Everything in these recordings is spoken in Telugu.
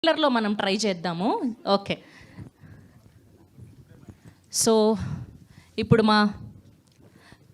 ట్రైలర్లో మనం ట్రై చేద్దాము. ఓకే. సో ఇప్పుడు మా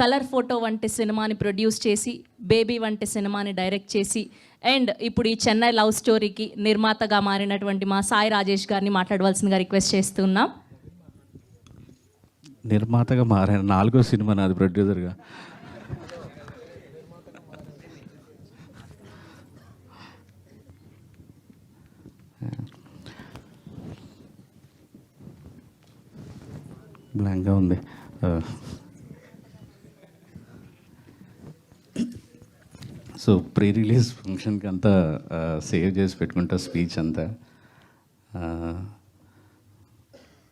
కలర్ ఫోటో వంటి సినిమాని ప్రొడ్యూస్ చేసి, బేబీ వంటి సినిమాని డైరెక్ట్ చేసి, అండ్ ఇప్పుడు ఈ చెన్నై లవ్ స్టోరీకి నిర్మాతగా మారినటువంటి మా సాయి రాజేష్ గారిని మాట్లాడవలసిందిగా రిక్వెస్ట్ చేస్తున్నాం. నిర్మాతగా మారాను, 4వ సినిమా నాది ప్రొడ్యూసర్గా. బ్లాంక్గా ఉంది. సో ప్రీ రిలీజ్ ఫంక్షన్కి అంతా సేవ్ చేసి పెట్టుకుంటా స్పీచ్ అంతా.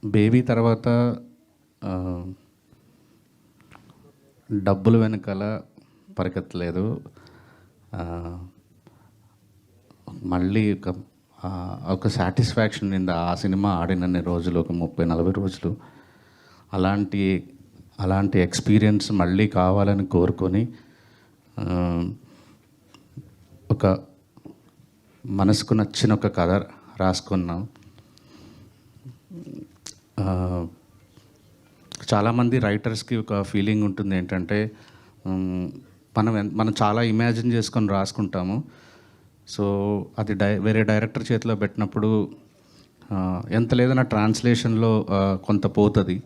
బేబీ తర్వాత డబ్బులు వెనకాల పరిగెత్తలేదు. మళ్ళీ ఒక సాటిస్ఫాక్షన్ ఉంది ఆ సినిమా ఆడినన్ని రోజులు, ఒక 30-40 రోజులు. అలాంటి ఎక్స్పీరియన్స్ మళ్ళీ కావాలని కోరుకొని ఒక మనసుకు నచ్చిన ఒక కథ రాసుకున్నాం. చాలామంది రైటర్స్కి ఒక ఫీలింగ్ ఉంటుంది ఏంటంటే, మనం చాలా ఇమాజిన్ చేసుకొని రాసుకుంటాము. సో అది వేరే డైరెక్టర్ చేతిలో పెట్టినప్పుడు ఎంత లేదన్నా ట్రాన్స్లేషన్లో కొంత పోతుంది.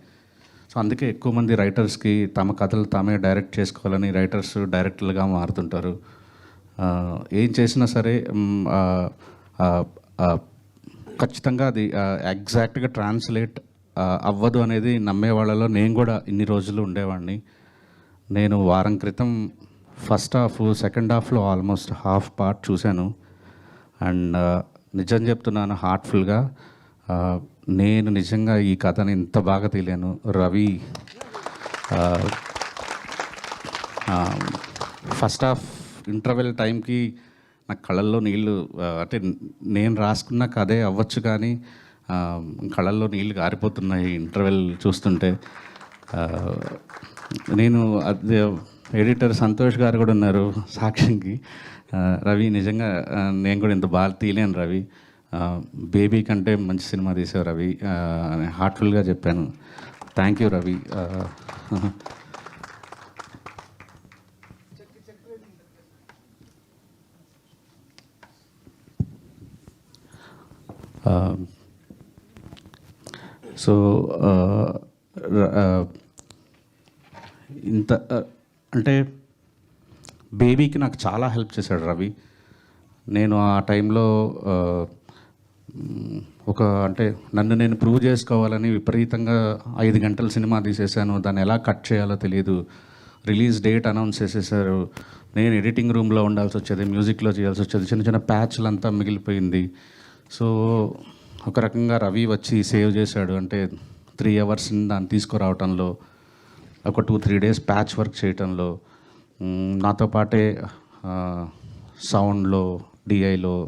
సో అందుకే ఎక్కువ మంది రైటర్స్కి తమ కథలు తామే డైరెక్ట్ చేసుకోవాలని రైటర్స్ డైరెక్టర్లుగా మారుతుంటారు. ఏం చేసినా సరే ఖచ్చితంగా అది ఎగ్జాక్ట్గా ట్రాన్స్లేట్ అవ్వదు అనేది నమ్మే వాళ్ళలో నేను కూడా ఇన్ని రోజులు ఉండేవాడిని. నేను వారం క్రితం ఫస్ట్ హాఫ్, సెకండ్ హాఫ్లో ఆల్మోస్ట్ హాఫ్ పార్ట్ చూశాను. అండ్ నిజం చెప్తున్నాను, హార్ట్ఫుల్గా నేను నిజంగా ఈ కథని ఇంత బాగా తెలియను. రవి ఫస్ట్ హాఫ్ ఇంటర్వెల్ టైంకి నా కళ్ళల్లో నీళ్ళు, అంటే నేను రాసుకున్న కథే అవ్వచ్చు కానీ కళ్ళల్లో నీళ్ళు గారిపోతున్నాయి ఇంటర్వెల్ చూస్తుంటే. నేను అదే ఎడిటర్ సంతోష్ గారు కూడా ఉన్నారు సాక్ష్యంకి. రవి నిజంగా నేను కూడా ఇంత బాగా తీయలేను రవి, బేబీ కంటే మంచి సినిమా తీసావు రవి, హార్ట్ఫుల్గా చెప్పాను. Thank you Ravi. సో ఇంత అంటే బేబీకి నాకు చాలా హెల్ప్ చేశాడు రవి. నేను ఆ టైంలో అంటే నన్ను నేను ప్రూవ్ చేసుకోవాలని విపరీతంగా 5 గంటల సినిమా తీసేశాను. దాన్ని ఎలా కట్ చేయాలో తెలియదు. రిలీజ్ డేట్ అనౌన్స్ చేసేసారు. నేను ఎడిటింగ్ రూమ్లో ఉండాల్సి వచ్చేది, మ్యూజిక్లో చేయాల్సి వచ్చేది, చిన్న చిన్న ప్యాచ్లంతా మిగిలిపోయింది. సో ఒక రకంగా రవి వచ్చి సేవ్ చేశాడు. అంటే 3 అవర్స్ దాన్ని తీసుకురావటంలో, ఒక 2-3 డేస్ ప్యాచ్ వర్క్ చేయటంలో, నాతో పాటే సౌండ్లో, డిఐలో.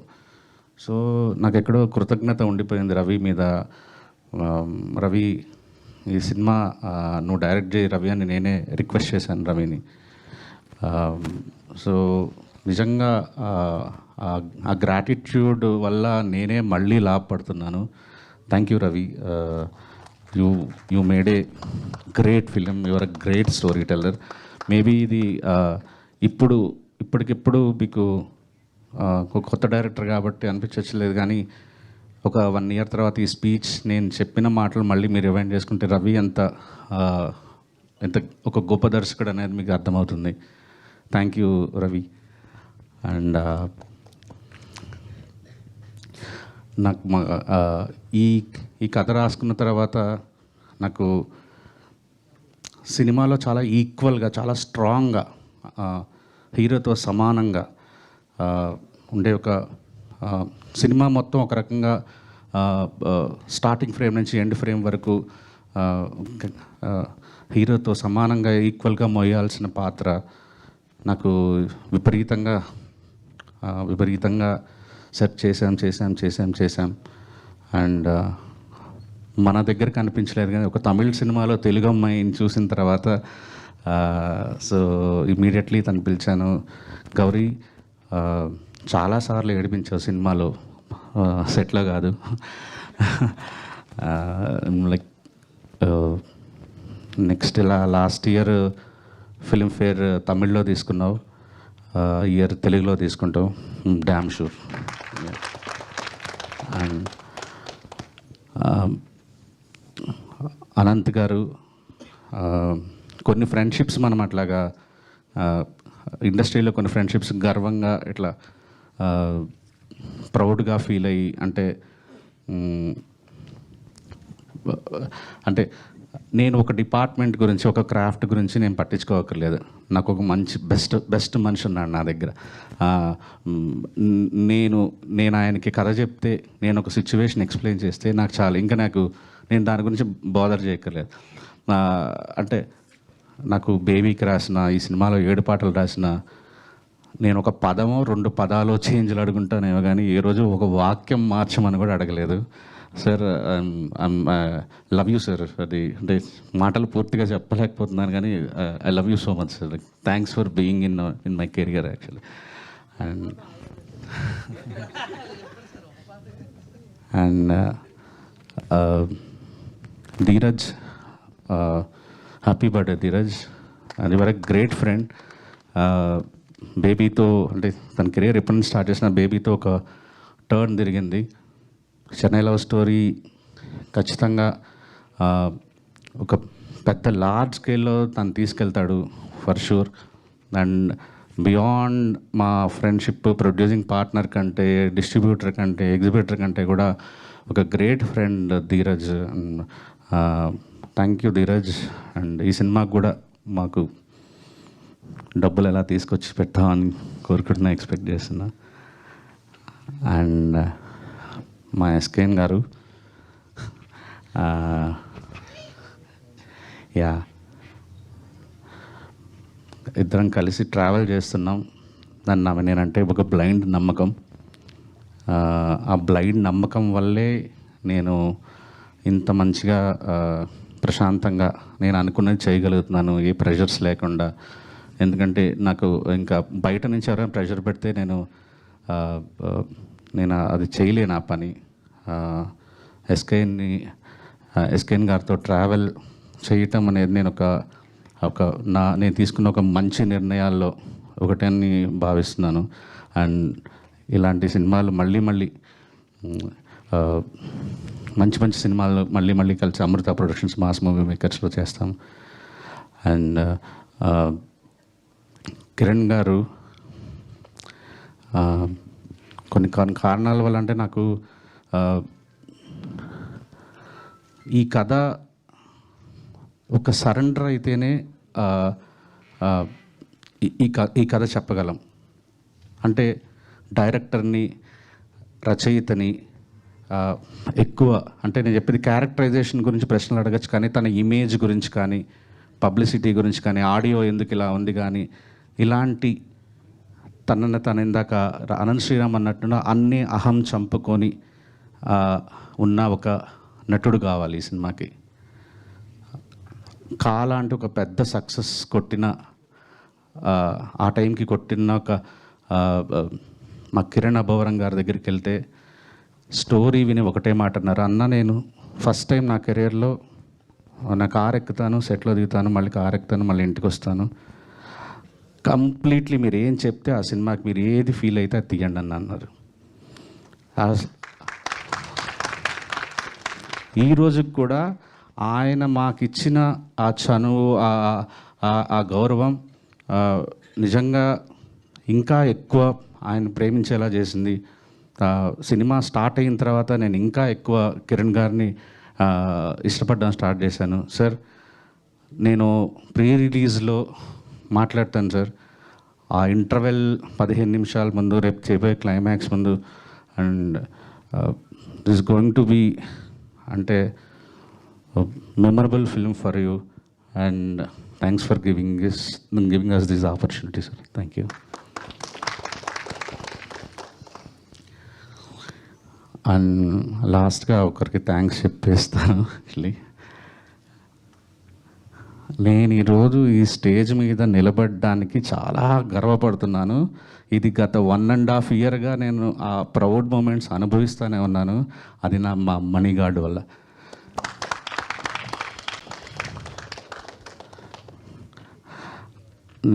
సో నాకు ఎక్కడో కృతజ్ఞత ఉండిపోయింది రవి మీద. రవి ఈ సినిమా నువ్వు డైరెక్ట్ చేయి రవి అని నేనే రిక్వెస్ట్ చేశాను రవిని. సో నిజంగా ఆ గ్రాటిట్యూడ్ వల్ల నేనే మళ్ళీ లాభపడుతున్నాను. Thank you Ravi. You made a great film, your a great story teller. Maybe ఇది ఇప్పటికిప్పుడు మీకు కొత్త డైరెక్టర్ కాబట్టి అనిపించలేదు, కానీ ఒక 1 ఇయర్ తర్వాత ఈ స్పీచ్ నేను చెప్పిన మాటలు మళ్ళీ మీరు రివైండ్ చేసుకుంటే రవి ఎంత ఒక గొప్ప దర్శకుడు అనేది మీకు అర్థమవుతుంది. Thank you Ravi. అండ్ నాకు ఈ కథ రాసుకున్న తర్వాత నాకు సినిమాలో చాలా ఈక్వల్గా, చాలా స్ట్రాంగ్గా, హీరోతో సమానంగా ఉండే ఒక సినిమా మొత్తం ఒక రకంగా స్టార్టింగ్ ఫ్రేమ్ నుంచి ఎండ్ ఫ్రేమ్ వరకు హీరోతో సమానంగా ఈక్వల్గా మోయాల్సిన పాత్ర నాకు విపరీతంగా సెర్చ్ చేశాం. అండ్ మన దగ్గర కనిపించలేదు, కానీ ఒక తమిళ సినిమాలో తెలుగు అమ్మాయిని చూసిన తర్వాత సో ఇమీడియట్లీ తను పిలిచాను. గౌరీ చాలాసార్లు ఏడిపించావు సినిమాలో, సెట్లో కాదు. లైక్ నెక్స్ట్ ఇలా లాస్ట్ ఇయర్ ఫిల్మ్ఫేర్ తమిళ్లో తీసుకున్నావు, ఇయర్ తెలుగులో తీసుకుంటావు, డ్యామ్ షూర్. అండ్ అనంత్ గారు, కొన్ని ఫ్రెండ్షిప్స్ మనం అట్లాగా ఇండస్ట్రీలో కొన్ని ఫ్రెండ్షిప్స్ గర్వంగా ఇట్లా ప్రౌడ్గా ఫీల్ అయ్యి, అంటే నేను ఒక డిపార్ట్మెంట్ గురించి, ఒక క్రాఫ్ట్ గురించి నేను పట్టించుకోకర్లేదు. నాకు ఒక మంచి బెస్ట్ మనిషి ఉన్నాడు నా దగ్గర. నేను ఆయనకి కథ చెప్తే, నేను ఒక సిచ్యువేషన్ ఎక్స్ప్లెయిన్ చేస్తే నాకు చాలు, ఇంకా నేను దాని గురించి బోదర్ చేయక్కర్లేదు. అంటే నాకు బేబీకి రాసిన, ఈ సినిమాలో 7 పాటలు రాసిన, నేను ఒక పదమో 2 పదాలు చేంజ్లు అడుగుంటానేమో కానీ ఏ రోజు ఒక వాక్యం మార్చమని కూడా అడగలేదు. Sir, love you sir. అది అంటే మాటలు పూర్తిగా చెప్పలేకపోతున్నాను కానీ I love you so much sir. Thanks for being in my career actually. And Dheeraj, happy birthday Dheeraj. అది వర్ గ్రేట్ ఫ్రెండ్. బేబీతో అంటే తన కెరీర్ ఎప్పటి నుంచి స్టార్ట్ చేసిన బేబీతో ఒక టర్న్ తిరిగింది. చెన్నై లవ్ స్టోరీ ఖచ్చితంగా ఒక పెద్ద లార్జ్ స్కేల్లో తను తీసుకెళ్తాడు ఫర్ షూర్. అండ్ బియాండ్ మా ఫ్రెండ్షిప్, ప్రొడ్యూసింగ్ పార్ట్నర్ కంటే, డిస్ట్రిబ్యూటర్ కంటే, ఎగ్జిబిటర్ కంటే కూడా ఒక great friend Dheeraj. Thank you Dheeraj. And ఈ సినిమాకు కూడా మాకు డబ్బులు ఎలా తీసుకొచ్చి పెట్టామని కోరుకుంటున్నా, ఎక్స్పెక్ట్ చేస్తున్నా. అండ్ మా ఎస్కేఎన్ గారు, యా, ఇద్దరం కలిసి ట్రావెల్ చేస్తున్నాం. నేనంటే ఒక బ్లైండ్ నమ్మకం. ఆ బ్లైండ్ నమ్మకం వల్లే నేను ఇంత మంచిగా ప్రశాంతంగా నేను అనుకున్నది చేయగలుగుతున్నాను, ఏ ప్రెషర్స్ లేకుండా. ఎందుకంటే నాకు ఇంకా బయట నుంచి ఎవరైనా ప్రెషర్ పెడితే నేను అది చేయలేను ఆ పని. ఎస్కేఎన్ గారితో ట్రావెల్ చేయటం అనేది నేను తీసుకున్న ఒక మంచి నిర్ణయాల్లో ఒకటని భావిస్తున్నాను. అండ్ ఇలాంటి సినిమాలు మళ్ళీ మంచి సినిమాలు మళ్ళీ కలిసి అమృత ప్రొడక్షన్స్, మాస్ మూవీ మేకర్స్లో చేస్తాం. అండ్ కిరణ్ గారు, కొన్ని కారణాల వల్ల అంటే నాకు ఈ కథ ఒక సరెండర్ అయితేనే ఈ కథ చెప్పగలం. అంటే డైరెక్టర్ని, రచయితని ఎక్కువ, అంటే నేను చెప్పేది క్యారెక్టరైజేషన్ గురించి ప్రశ్నలు అడగచ్చు, కానీ తన ఇమేజ్ గురించి కానీ, పబ్లిసిటీ గురించి కానీ, ఆడియో ఎందుకు ఇలా ఉంది కానీ, ఇలాంటి తను ఇందాక అనంత్ శ్రీరామ్ అన్నట్టుగా అన్నీ అహం చంపుకొని ఉన్న ఒక నటుడు కావాలి ఈ సినిమాకి. కాలా అంటే ఒక పెద్ద సక్సెస్ కొట్టిన, ఆ టైంకి కొట్టిన ఒక మా కిరణ్ అబ్బవరం గారి దగ్గరికి వెళ్తే స్టోరీ విని ఒకటే మాట అన్నారు, అన్న నేను ఫస్ట్ టైం నా కెరీర్లో నా కారు ఎక్కుతాను, సెట్లో దిగుతాను, మళ్ళీ కారు ఎక్కుతాను, మళ్ళీ ఇంటికి వస్తాను, కంప్లీట్లీ మీరు ఏం చెప్తే ఆ సినిమాకి మీరు ఏది ఫీల్ అయితే అది తీయండి అని అన్నారు. ఈ రోజుకి కూడా ఆయన మాకిచ్చిన ఆ చనువు, ఆ గౌరవం నిజంగా ఇంకా ఎక్కువ ఆయన ప్రేమించేలా చేసింది. సినిమా స్టార్ట్ అయిన తర్వాత నేను ఇంకా ఎక్కువ కిరణ్ గారిని ఇష్టపడడం స్టార్ట్ చేశాను. సార్, నేను ప్రీ రిలీజ్లో మాట్లాడతాను సార్, ఆ ఇంటర్వెల్ 15 నిమిషాల ముందు, రేపు చేయబోయే క్లైమాక్స్ ముందు, and this going to be అంటే memorable film for you, and thanks for giving us this opportunity, sir. Thank you. And లాస్ట్గా ఒకరికి థ్యాంక్స్ చెప్పేస్తాను. యాక్చువల్లీ నేను ఈరోజు ఈ స్టేజ్ మీద నిలబడడానికి చాలా గర్వపడుతున్నాను. ఇది గత 1.5 ఇయర్గా నేను ఆ ప్రౌడ్ మూమెంట్స్ అనుభవిస్తూనే ఉన్నాను. అది మా మణిగాడ్ వల్ల.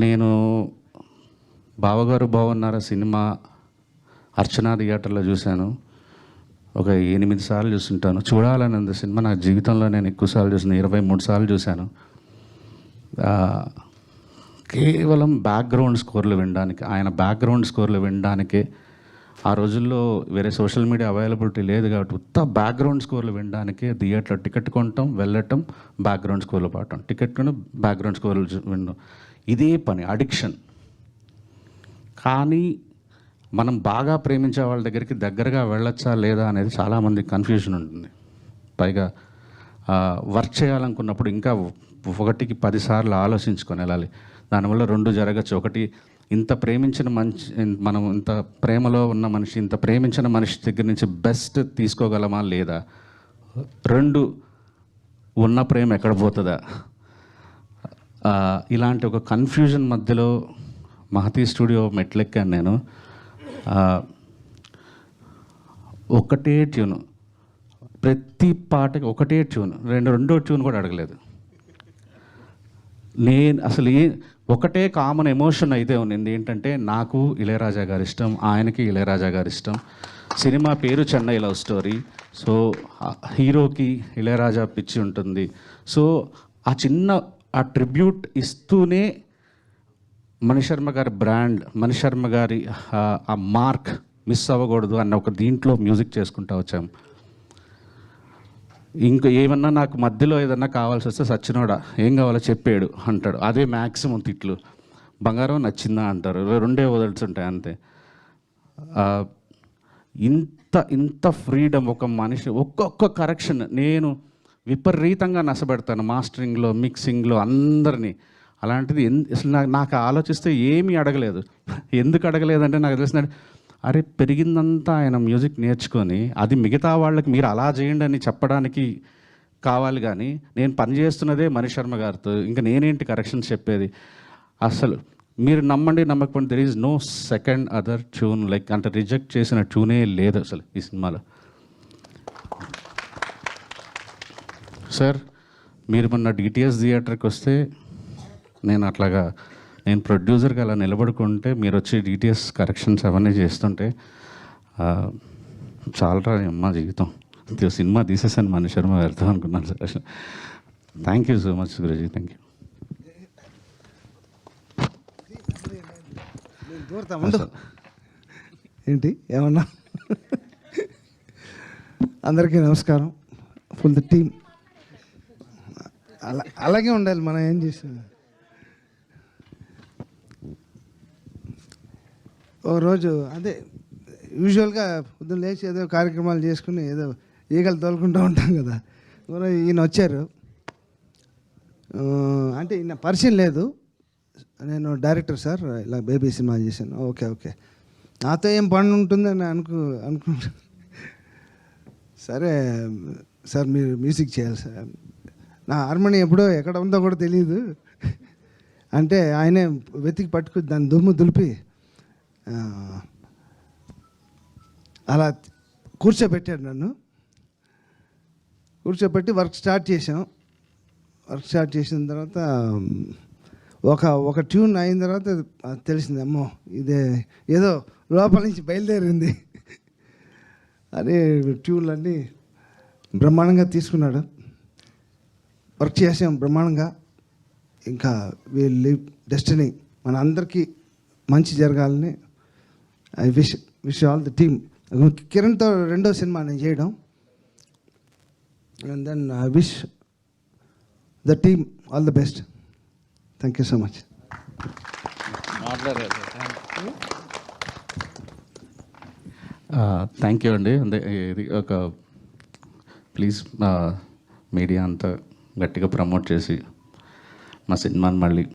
నేను బావగారు బాగున్నారా సినిమా అర్చనా థియేటర్లో చూశాను. ఒక 8 సార్లు చూస్తుంటాను. చూడాలని ఉంది సినిమా. నా జీవితంలో నేను ఎక్కువసార్లు చూసాను, 23 సార్లు చూశాను. కేవలం బ్యాక్గ్రౌండ్ స్కోర్లు వినడానికి, ఆయన బ్యాక్గ్రౌండ్ స్కోర్లు వినడానికే. ఆ రోజుల్లో వేరే సోషల్ మీడియా అవైలబిలిటీ లేదు కాబట్టి ఉత్త బ్యాక్గ్రౌండ్ స్కోర్లు వినడానికే థియేటర్లో టికెట్ కొనటం, వెళ్ళటం, బ్యాక్గ్రౌండ్ స్కోర్లు పాడటం, టికెట్ కొని బ్యాక్గ్రౌండ్ స్కోర్లు వినడం, ఇదే పని, అడిక్షన్. కానీ మనం బాగా ప్రేమించే వాళ్ళ దగ్గరగా వెళ్ళొచ్చా లేదా అనేది చాలామందికి కన్ఫ్యూజన్ ఉంటుంది. పైగా వర్క్ చేయాలనుకున్నప్పుడు ఇంకా 1కి 10 సార్లు ఆలోచించుకొని వెళ్ళాలి. దానివల్ల 2 జరగచ్చు. ఒకటి, ఇంత ప్రేమించిన మనం ఇంత ప్రేమలో ఉన్న మనిషి, ఇంత ప్రేమించిన మనిషి దగ్గర నుంచి బెస్ట్ తీసుకోగలమా లేదా. 2, ఉన్న ప్రేమ ఎక్కడ పోతుందా. ఇలాంటి ఒక కన్ఫ్యూజన్ మధ్యలో మహతి స్టూడియో మెట్లెక్కాను నేను. ఒకటే ట్యూను, ప్రతి పాటకి ఒకటే ట్యూన్, రెండో ట్యూన్ కూడా అడగలేదు. నేను అసలు ఒకటే కామన్ ఎమోషన్ అయితే ఉంది. ఏంటంటే నాకు ఇళయరాజా గారి ఇష్టం, ఆయనకి ఇళయరాజా గారి ఇష్టం. సినిమా పేరు చెన్నై లవ్ స్టోరీ. సో హీరోకి ఇళయరాజా పిచ్చి ఉంటుంది. సో ఆ ట్రిబ్యూట్ ఇస్తూనే మణిశర్మ గారి బ్రాండ్, మణిశర్మ గారి ఆ మార్క్ మిస్ అవ్వకూడదు అన్న ఒక దీంట్లో మ్యూజిక్ చేసుకుంటూ వచ్చాం. ఇంకా ఏమన్నా నాకు మధ్యలో ఏదన్నా కావాల్సి వస్తే సచ్చినోడా ఏం కావాలో చెప్పాడు అంటాడు. అదే మ్యాక్సిమం తిట్లు. బంగారం నచ్చిందా అంటారు. 2 వదులుతుంటాయి అంతే. ఇంత ఫ్రీడమ్ ఒక మనిషి, ఒక్కొక్క కరెక్షన్ నేను విపరీతంగా నష్టపెడతాను. మాస్టరింగ్లో, మిక్సింగ్లో అందరినీ. అలాంటిది అసలు నాకు ఆలోచిస్తే ఏమీ అడగలేదు. ఎందుకు అడగలేదంటే నాకు తెలిసిన, అరే పెరిగిందంతా ఆయన మ్యూజిక్ నేర్చుకొని అది మిగతా వాళ్ళకి మీరు అలా చేయండి అని చెప్పడానికి కావాలి. కానీ నేను పనిచేస్తున్నదే మణిశర్మ గారితో, ఇంకా నేనేంటి కరెక్షన్స్ చెప్పేది. అసలు మీరు నమ్మండి నమ్మకపోండి, there is no second other tune like, అంటే రిజెక్ట్ చేసిన ట్యూనే లేదు అసలు ఈ సినిమాలో. సార్ మీరు మొన్న డిటిఎస్ థియేటర్కి వస్తే నేను ప్రొడ్యూసర్గా అలా నిలబడుకుంటే మీరు వచ్చి డిటిఎస్ కరెక్షన్స్ అవన్నీ చేస్తుంటే చాలరా అమ్మ జీవితం, సినిమా తీసేసాను మణిశర్మ గారితో అనుకున్నాను సార్. అసలు thank you so much Guruji, thank you. ఏంటి ఏమన్నా? అందరికీ నమస్కారం. ఫుల్ ద టీమ్ అలాగే ఉండాలి. మనం ఏం చేసాం. ఓ రోజు అదే యూజువల్గా పొద్దున్న లేచి ఏదో కార్యక్రమాలు చేసుకుని ఏదో ఈగలు తోలుకుంటూ ఉంటాం కదా. ఈయన వచ్చారు. అంటే ఈయన పరిచయం లేదు. నేను డైరెక్టర్ సార్, ఇలా బేబీ సినిమా చేశాను. ఓకే నాతో ఏం పని ఉంటుందని అనుకుంటా. సరే సార్ మీరు మ్యూజిక్ చేయాలి సార్. నా హార్మోని ఎప్పుడో ఎక్కడ ఉందో కూడా తెలియదు. అంటే ఆయనే వెతికి పట్టుకుని దాన్ని దుమ్ము దులిపి అలా కూర్చోబెట్టాడు నన్ను. కూర్చోబెట్టి వర్క్ స్టార్ట్ చేసాం. వర్క్ స్టార్ట్ చేసిన తర్వాత ఒక ట్యూన్ అయిన తర్వాత తెలిసింది, అమ్మో ఇదే ఏదో లోపల నుంచి బయలుదేరింది. అదే ట్యూన్లన్నీ బ్రహ్మాండంగా తీసుకున్నాడు. వర్క్ చేసాం బ్రహ్మాండంగా. ఇంకా వీల్ లివ్ డెస్టినీ, మన అందరికీ మంచి జరగాలని I wish all the team. కిరణ్తో 2వ సినిమా నేను చేయడం. And then I wish the team all the best. Thank you so much. Thank you అండి. అంటే ఇది ఒక ప్లీజ్ మీడియా అంతా గట్టిగా ప్రమోట్ చేసి మా సినిమాని మళ్ళీ